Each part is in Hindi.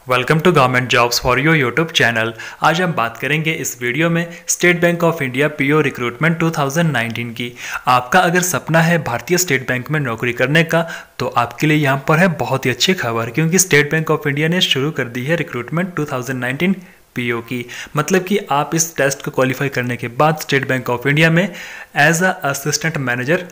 Welcome to government jobs for your YouTube channel. आज हम बात करेंगे इस वीडियो में State Bank of India PO recruitment 2019 की। आपका अगर सपना है भारतीय स्टेट बैंक में नौकरी करने का तो आपके लिए यहाँ पर है बहुत ही अच्छी खबर, क्योंकि स्टेट बैंक ऑफ इंडिया ने शुरू कर दी है रिक्रूटमेंट 2019 पीओ की। मतलब कि आप इस टेस्ट को क्वालिफाई करने के बाद स्टेट बैंक ऑफ इंडिया में एज अ असिस्टेंट मैनेजर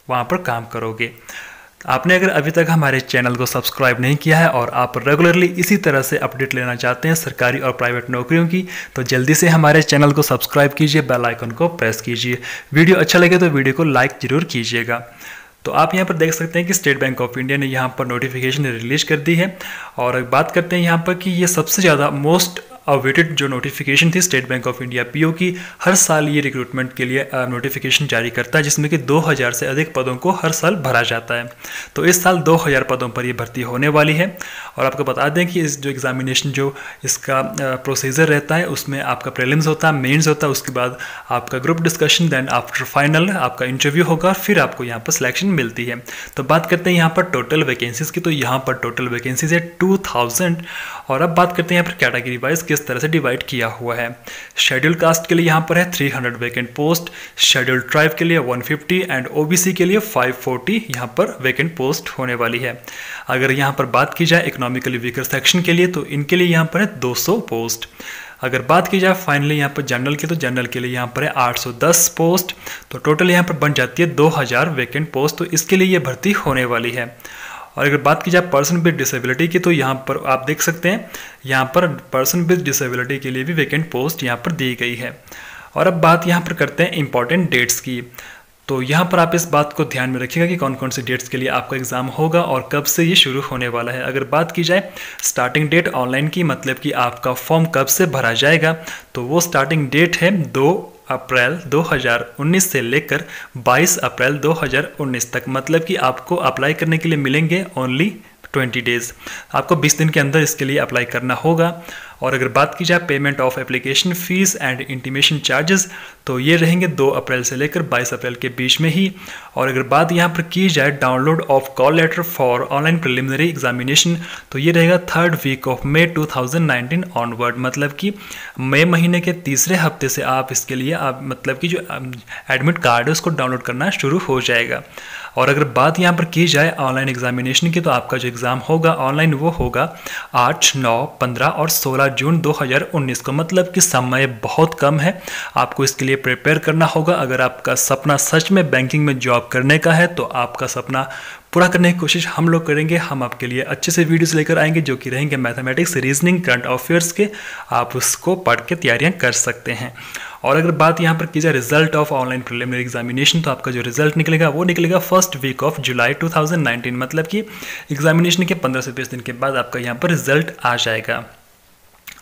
वहाँ पर काम करोगे। आपने अगर अभी तक हमारे चैनल को सब्सक्राइब नहीं किया है और आप रेगुलरली इसी तरह से अपडेट लेना चाहते हैं सरकारी और प्राइवेट नौकरियों की, तो जल्दी से हमारे चैनल को सब्सक्राइब कीजिए, बेल आइकन को प्रेस कीजिए। वीडियो अच्छा लगे तो वीडियो को लाइक जरूर कीजिएगा। तो आप यहाँ पर देख सकते हैं कि स्टेट बैंक ऑफ इंडिया ने यहाँ पर नोटिफिकेशन रिलीज कर दी है। और बात करते हैं यहाँ पर कि ये सबसे ज़्यादा मोस्ट अवेटेड जो नोटिफिकेशन थी state Bank of India PO की। हर साल ये रिक्रूटमेंट के लिए नोटिफिकेशन जारी करता है, जिसमें कि 2000 से अधिक पदों को हर साल भरा जाता है। तो इस साल 2000 पदों पर ये भर्ती होने वाली है। और आपको बता दें कि इस जो एग्जामिनेशन जो इसका प्रोसीजर रहता है उसमें आपका प्रीलिम्स होता है, मेंस होता है, उसके बाद आपका group discussion, then after final आपका इंटरव्यू होगा, फिर आपको यहाँ पर सिलेक्शन मिलती है। तो बात करते हैं यहाँ पर टोटल वैकेंसीज की। तो यहाँ पर टोटल वैकेंसीज है 2000। और अब बात करते हैं यहाँ पर कैटेगरी वाइज किस तरह से डिवाइड किया हुआ है। शेड्यूल कास्ट के लिए यहाँ पर है 300 वैकेंट पोस्ट, शेड्यूल ट्राइब के लिए 150 एंड ओबीसी के लिए 540 यहाँ पर वैकेंट पोस्ट होने वाली है। अगर यहाँ पर बात की जाए इकोनॉमिकली वीकर सेक्शन के लिए तो इनके लिए यहाँ पर है 200 पोस्ट। अगर बात की जाए फाइनली यहाँ पर जनरल की, तो जनरल के लिए यहाँ पर है 810 पोस्ट। तो टोटल यहाँ पर बन जाती है 2000 वैकेंट पोस्ट। तो इसके लिए ये भर्ती होने वाली है। और अगर बात की जाए पर्सन विद डिसेबिलिटी की, तो यहाँ पर आप देख सकते हैं यहाँ पर पर्सन विद डिसेबिलिटी के लिए भी वैकेंट पोस्ट यहाँ पर दी गई है। और अब बात यहाँ पर करते हैं इंपॉर्टेंट डेट्स की। तो यहाँ पर आप इस बात को ध्यान में रखिएगा कि कौन कौन सी डेट्स के लिए आपका एग्ज़ाम होगा और कब से ये शुरू होने वाला है। अगर बात की जाए स्टार्टिंग डेट ऑनलाइन की, मतलब कि आपका फॉर्म कब से भरा जाएगा, तो वो स्टार्टिंग डेट है 2 अप्रैल 2019 से लेकर 22 अप्रैल 2019 तक। मतलब कि आपको अप्लाई करने के लिए मिलेंगे ओनली 20 डेज़। आपको 20 दिन के अंदर इसके लिए अप्लाई करना होगा। और अगर बात की जाए payment of application fees and intimation charges, तो ये रहेंगे 2 अप्रैल से लेकर 22 अप्रैल के बीच में ही। और अगर बात यहाँ पर की जाए download of call letter for online preliminary examination, तो ये रहेगा 3rd week of May 2019 onward. मतलब कि मई महीने के तीसरे हफ्ते से आप इसके लिए आप मतलब कि जो एडमिट कार्ड है उसको डाउनलोड करना शुरू हो जाएगा। और अगर बात यहाँ पर की जाए ऑनलाइन एग्जामिनेशन की, तो आपका जो एग्ज़ाम होगा ऑनलाइन वो होगा 8, 9, 15 और 16 जून 2019 को। मतलब कि समय बहुत कम है, आपको इसके लिए प्रिपेयर करना होगा। अगर आपका सपना सच में बैंकिंग में जॉब करने का है तो आपका सपना पूरा करने की कोशिश हम लोग करेंगे। हम आपके लिए अच्छे से वीडियोस लेकर आएंगे जो कि रहेंगे मैथमेटिक्स, रीजनिंग, करंट अफेयर्स के। आप उसको पढ़ के तैयारियां कर सकते हैं। और अगर बात यहाँ पर की जाए result of online preliminary examination, तो आपका जो रिजल्ट निकलेगा वो निकलेगा 1st वीक ऑफ जुलाई 2019। मतलब कि एग्जामिनेशन के 15 से 20 दिन के बाद आपका यहाँ पर रिजल्ट आ जाएगा।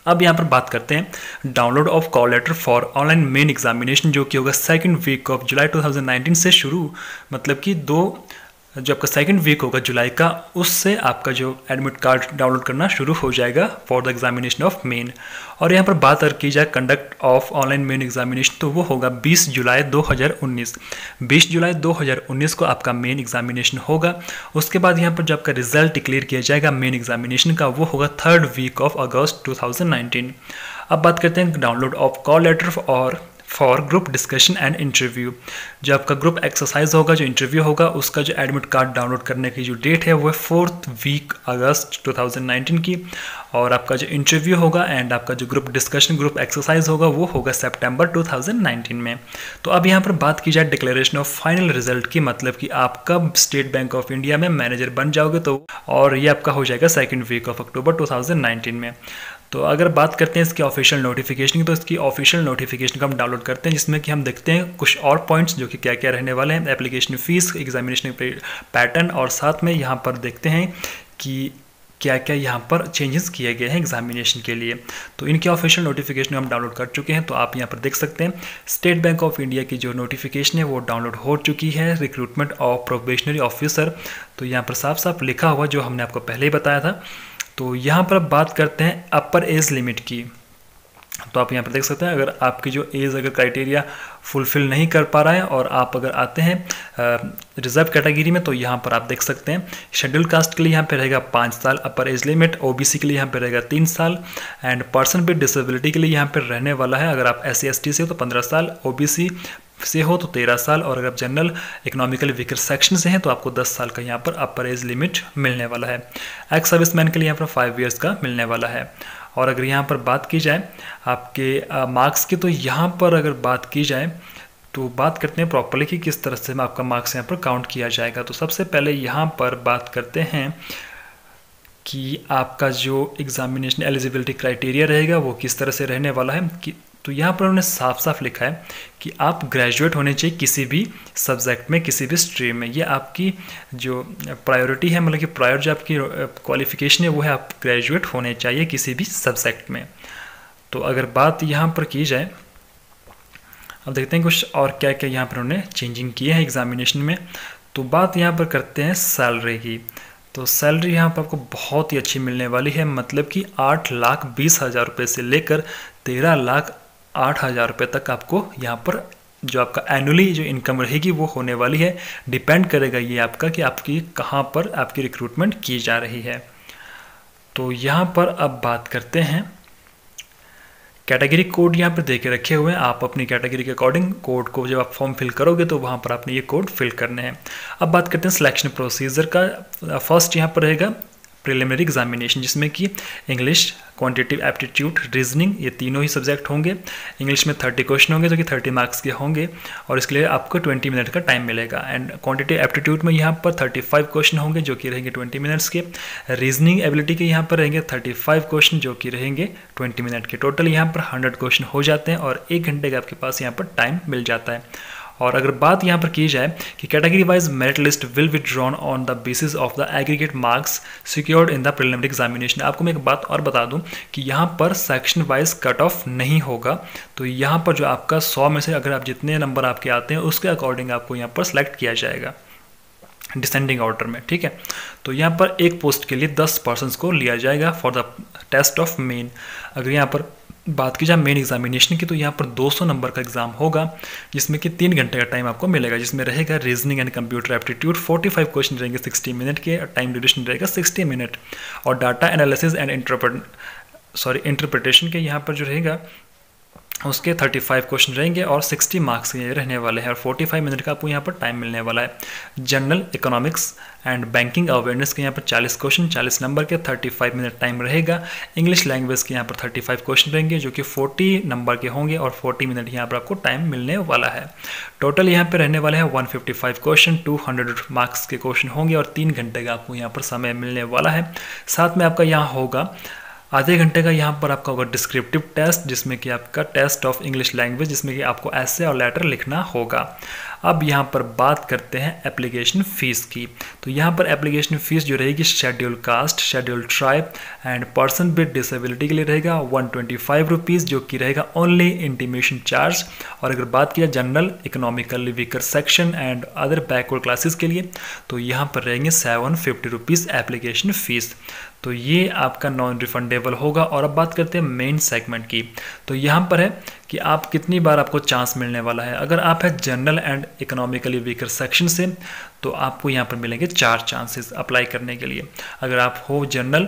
अब यहाँ पर बात करते हैं download of call letter for online main examination, जो कि होगा 2nd वीक ऑफ जुलाई 2019 से शुरू। मतलब कि जो आपका 2nd वीक होगा जुलाई का, उससे आपका जो एडमिट कार्ड डाउनलोड करना शुरू हो जाएगा for the examination of main. और यहाँ पर बात अगर की जाए conduct of online main examination, तो वो होगा 20 जुलाई 2019। 20 जुलाई 2019 को आपका मेन एग्जामिनेशन होगा। उसके बाद यहाँ पर जब आपका रिजल्ट डिक्लेयर किया जाएगा मेन एग्जामिनेशन का, वो होगा 3rd वीक ऑफ अगस्त 2019। अब बात करते हैं डाउनलोड ऑफ कॉल लेटर और for group discussion and interview. जो आपका ग्रुप एक्सरसाइज होगा, जो इंटरव्यू होगा, उसका जो एडमिट कार्ड डाउनलोड करने की जो डेट है वो है 4th वीक अगस्त 2019 की। और आपका जो इंटरव्यू होगा एंड आपका जो ग्रुप डिस्कशन, ग्रुप एक्सरसाइज होगा, वो होगा सितंबर 2019 में। तो अब यहाँ पर बात की जाए डिक्लेरेशन ऑफ फाइनल रिजल्ट की, मतलब कि आप कब स्टेट बैंक ऑफ इंडिया में मैनेजर बन जाओगे, तो और ये आपका हो जाएगा 2nd वीक ऑफ अक्टूबर 2019 में। तो अगर बात करते हैं इसकी ऑफिशियल नोटिफिकेशन की, तो इसकी ऑफिशियल नोटिफिकेशन को हम डाउनलोड करते हैं, जिसमें कि हम देखते हैं कुछ और पॉइंट्स जो कि क्या क्या रहने वाले हैं, एप्लीकेशन फ़ीस, एग्जामिनेशन पैटर्न, और साथ में यहाँ पर देखते हैं कि क्या क्या यहाँ पर चेंजेस किए गए हैं एग्जामिनेशन के लिए। तो इनके ऑफिशियल नोटिफिकेशन हम डाउनलोड कर चुके हैं। तो आप यहाँ पर देख सकते हैं स्टेट बैंक ऑफ इंडिया की जो नोटिफिकेशन है वो डाउनलोड हो चुकी है, रिक्रूटमेंट ऑफ प्रोबेशनरी ऑफिसर। तो यहाँ पर साफ साफ लिखा हुआ जो हमने आपको पहले ही बताया था। तो यहाँ पर अब बात करते हैं अपर एज लिमिट की। तो आप यहाँ पर देख सकते हैं, अगर आपकी जो एज अगर क्राइटेरिया फुलफिल नहीं कर पा रहा है और आप अगर आते हैं रिजर्व कैटेगरी में, तो यहाँ पर आप देख सकते हैं शेड्यूल कास्ट के लिए यहाँ पे रहेगा 5 साल अपर एज लिमिट, ओबीसी के लिए यहाँ पे रहेगा 3 साल, एंड पर्सन विद डिसेबिलिटी के लिए यहाँ पर रहने वाला है, अगर आप SC/ST से हो तो 15 साल, ओबीसी से हो तो 13 साल, और अगर आप जनरल इकोनॉमिकली वीकर सेक्शन से हैं तो आपको 10 साल का यहाँ पर अपर एज लिमिट मिलने वाला है। एक्स सर्विसमैन के लिए यहाँ पर 5 ईयर्स का मिलने वाला है। और अगर यहाँ पर बात की जाए आपके मार्क्स की, तो यहाँ पर अगर बात की जाए तो बात करते हैं प्रॉपर्ली कि किस तरह से आपका मार्क्स यहाँ पर काउंट किया जाएगा। तो सबसे पहले यहाँ पर बात करते हैं कि आपका जो एग्जामिनेशन एलिजिबिलिटी क्राइटेरिया रहेगा वो किस तरह से रहने वाला है कि, तो यहाँ पर उन्होंने साफ साफ लिखा है कि आप ग्रेजुएट होने चाहिए किसी भी सब्जेक्ट में, किसी भी स्ट्रीम में। ये आपकी जो प्रायोरिटी है, मतलब कि प्रायर जो आपकी क्वालिफिकेशन है वो है आप ग्रेजुएट होने चाहिए किसी भी सब्जेक्ट में। तो अगर बात यहाँ पर की जाए, अब देखते हैं कुछ और क्या क्या यहाँ पर उन्होंने चेंजिंग किए हैं एग्जामिनेशन में। तो बात यहाँ पर करते हैं सैलरी की। तो सैलरी यहाँ पर आपको बहुत ही अच्छी मिलने वाली है, मतलब कि 8,20,000 रुपये से लेकर 13,08,000 रुपये तक आपको यहाँ पर जो आपका एनुअली जो इनकम रहेगी वो होने वाली है। डिपेंड करेगा ये आपका कि आपकी कहाँ पर आपकी रिक्रूटमेंट की जा रही है। तो यहाँ पर अब बात करते हैं कैटेगरी कोड यहाँ पर दे के रखे हुए हैं। आप अपनी कैटेगरी के अकॉर्डिंग कोड को जब आप फॉर्म फिल करोगे तो वहाँ पर आपने ये कोड फिल करने हैं। अब बात करते हैं सिलेक्शन प्रोसीजर का। फर्स्ट यहाँ पर रहेगा प्रिलिमिनरी एग्जामिनेशन, जिसमें कि इंग्लिश, क्वांटिटेटिव एप्टीट्यूड, रीजनिंग, ये तीनों ही सब्जेक्ट होंगे। इंग्लिश में 30 क्वेश्चन होंगे जो कि 30 मार्क्स के होंगे और इसके लिए आपको 20 मिनट का टाइम मिलेगा। एंड क्वांटिटेटिव एप्टीट्यूड में यहाँ पर 35 क्वेश्चन होंगे जो कि रहेंगे 20 मिनट्स के। रीजनिंग एबिलिटी के यहाँ पर रहेंगे 35 क्वेश्चन जो कि रहेंगे 20 मिनट के। टोटल यहाँ पर 100 क्वेश्चन हो जाते हैं और 1 घंटे का आपके पास यहाँ पर टाइम मिल जाता है। और अगर बात यहाँ पर की जाए कि category wise merit list will be drawn on the basis of the aggregate marks secured in the preliminary examination. आपको मैं एक बात और बता दूं कि यहाँ पर सेक्शन वाइज कट ऑफ नहीं होगा। तो यहाँ पर जो आपका 100 में से अगर आप जितने नंबर आपके आते हैं उसके अकॉर्डिंग आपको यहाँ पर सेलेक्ट किया जाएगा डिसेंडिंग ऑर्डर में, ठीक है। तो यहाँ पर एक पोस्ट के लिए 10 पर्सन्स को लिया जाएगा for the test of main. अगर यहाँ पर बात की जाए मेन एग्जामिनेशन की, तो यहाँ पर 200 नंबर का एग्जाम होगा जिसमें कि 3 घंटे का टाइम आपको मिलेगा, जिसमें रहेगा reasoning and computer aptitude. 45 question रहेंगे 60 मिनट के, टाइम ड्यूरेशन रहेगा 60 मिनट। और डाटा एनालिसिस एंड इंटरप्रिटेशन के यहाँ पर जो रहेगा उसके 35 क्वेश्चन रहेंगे और 60 मार्क्स के रहने वाले हैं और 45 मिनट का आपको यहाँ पर टाइम मिलने वाला है। General economics and banking awareness के यहाँ पर 40 क्वेश्चन 40 नंबर के 35 मिनट टाइम रहेगा। इंग्लिश लैंग्वेज के यहाँ पर 35 क्वेश्चन रहेंगे जो कि 40 नंबर के होंगे और 40 मिनट यहाँ पर आपको टाइम मिलने वाला है। टोटल यहाँ पर रहने वाले हैं 155 क्वेश्चन, 200 मार्क्स के क्वेश्चन होंगे और 3 घंटे का आपको यहाँ पर समय मिलने वाला है। साथ में आपका यहाँ होगा आधे घंटे का यहाँ पर आपका होगा डिस्क्रिप्टिव टेस्ट, जिसमें कि आपका टेस्ट ऑफ इंग्लिश लैंग्वेज, जिसमें कि आपको ऐसे और लेटर लिखना होगा। अब यहाँ पर बात करते हैं एप्लीकेशन फ़ीस की। तो यहाँ पर एप्लीकेशन फ़ीस जो रहेगी schedule caste, schedule tribe and person with disability के लिए रहेगा 125 रुपीज़, जो कि रहेगा ओनली इंटीमेशन चार्ज। और अगर बात किया general economically weaker section and other backward classes के लिए, तो यहाँ पर रहेंगे 750 रुपीज़ एप्लीकेशन फ़ीस। तो ये आपका नॉन रिफंडेबल होगा। और अब बात करते हैं मेन सेगमेंट की। तो यहाँ पर है कि आप कितनी बार आपको चांस मिलने वाला है। अगर आप है general and economically weaker section से, तो आपको यहाँ पर मिलेंगे 4 चांसेस अप्लाई करने के लिए। अगर आप हो general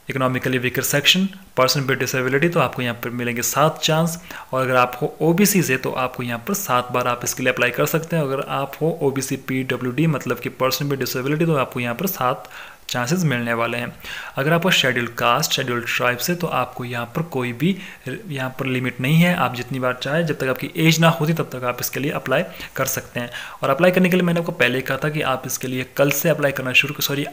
economically weaker section, person with disability, तो आपको यहाँ पर मिलेंगे 7 चांस। और अगर आप हो ओबीसी से, तो आपको यहाँ पर 7 बार आप इसके लिए अप्लाई कर सकते हैं। अगर आप हो ओबीसी पीडब्ल्यूडी मतलब कि पर्सन विद डिसेबिलिटी, तो आपको यहाँ पर 7 चांसेस मिलने वाले हैं। अगर आप शेड्यूल कास्ट, शेड्यूल ट्राइब से, तो आपको यहाँ पर कोई भी यहाँ पर लिमिट नहीं है। आप जितनी बार चाहें, जब तक आपकी एज ना होती तब तक आप इसके लिए अप्लाई कर सकते हैं। और अप्लाई करने के लिए मैंने आपको पहले कहा था कि आप इसके लिए कल से अप्लाई करना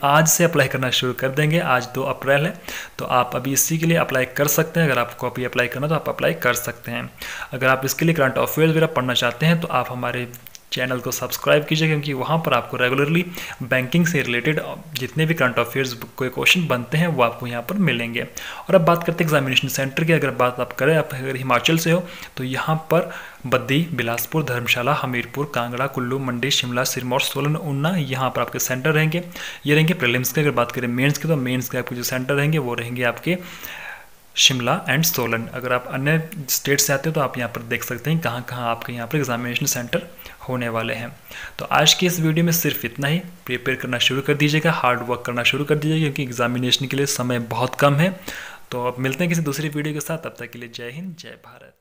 आज से अप्लाई करना शुरू कर देंगे। आज 2 अप्रैल है, तो आप अभी इसी के लिए अप्लाई कर सकते हैं। अगर आपको अभी अप्लाई करना तो आप अप्लाई कर सकते हैं। अगर आप इसके लिए करंट अफेयर्स वगैरह पढ़ना चाहते हैं, तो आप हमारे चैनल को सब्सक्राइब कीजिए, क्योंकि वहाँ पर आपको रेगुलरली बैंकिंग से रिलेटेड जितने भी करंट अफेयर्स के क्वेश्चन बनते हैं वो आपको यहाँ पर मिलेंगे। और अब बात करते हैं एग्जामिनेशन सेंटर की। अगर बात आप करें, आप अगर हिमाचल से हो, तो यहाँ पर बद्दी, बिलासपुर, धर्मशाला, हमीरपुर, कांगड़ा, कुल्लू, मंडी, शिमला, सिरमौर, सोलन, ऊना, यहाँ पर आपके सेंटर रहेंगे। ये रहेंगे प्रीलिम्स के। अगर बात करें मेंस के, तो मेंस के आपके जो सेंटर रहेंगे वो रहेंगे आपके शिमला एंड सोलन। अगर आप अन्य स्टेट से आते हो तो आप यहाँ पर देख सकते हैं कहाँ कहाँ आपके यहाँ पर एग्जामिनेशन सेंटर होने वाले हैं। तो आज की इस वीडियो में सिर्फ इतना ही। प्रिपेयर करना शुरू कर दीजिएगा, हार्ड वर्क करना शुरू कर दीजिएगा, क्योंकि एग्जामिनेशन के लिए समय बहुत कम है। तो अब मिलते हैं किसी दूसरी वीडियो के साथ, तब तक के लिए जय हिंद, जय भारत।